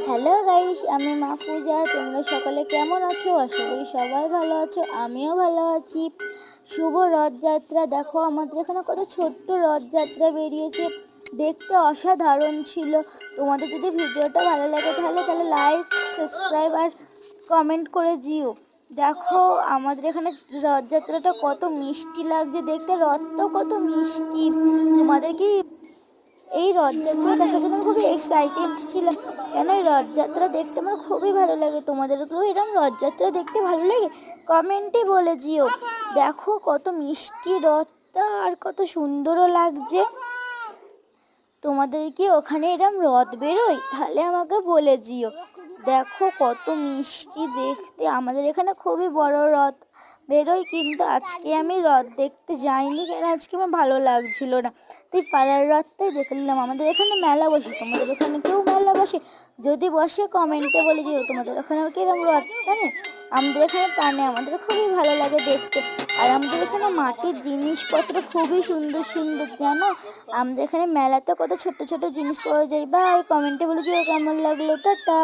Hello guys, আমি মাহফুজা। তোমরা সকলে কেমন আছো? আশা করি সবাই ভালো আছো, আমিও ভালো আছি। শুভ রথযাত্রা। দেখো আমাদের এখানে কত ছোট্ট রথযাত্রা বেরিয়েছে, দেখতে অসাধারণ ছিল। তোমাদের যদি ভিডিওটা ভালো লাগে তাহলে লাইক, সাবস্ক্রাইব আর কমেন্ট করে যেও। দেখো আমাদের এখানে রথযাত্রাটা কত মিষ্টি লাগছে দেখতে, রথটাও কত মিষ্টি। তোমাদের কি এই রথযাত্রা দেখার জন্য খুবই এক্সাইটেড ছিলাম, কেন এই রথযাত্রা দেখতে আমার খুবই ভালো লাগে। তোমাদেরকেও এরকম রথযাত্রা দেখতে ভালো লাগে? কমেন্টে বলে যেও। দেখো কত মিষ্টি রথটা, আর কত সুন্দরও লাগছে। তোমাদের কি ওখানে এরকম রথ বেরোয়? তাহলে আমাকে বলে যেও। দেখো কত মিষ্টি দেখতে, আমাদের এখানে খুবই বড় রথ বেরোয়, কিন্তু আজকে আমি রথ দেখতে যাইনি, কেন আজকে আমার ভালো লাগছিল না, তাই পাড়ার রথটাই দেখলাম। আমাদের এখানে মেলা বসে, তোমাদের ওখানে কেউ মেলা বসে? যদি বসে কমেন্টে বলে যেও তোমাদের ওখানে কিরকম রথ টানে। আমাদের এখানে টানে, আমাদের খুবই ভালো লাগে দেখতে। আর আমাদের এখানে মাটির জিনিসপত্র খুবই সুন্দর সুন্দর, জানো। আমাদের এখানে মেলাতে কত ছোট ছোট জিনিস পাওয়া যায়। বাই, কমেন্টে বলে যেও কেমন লাগলো। টাটা।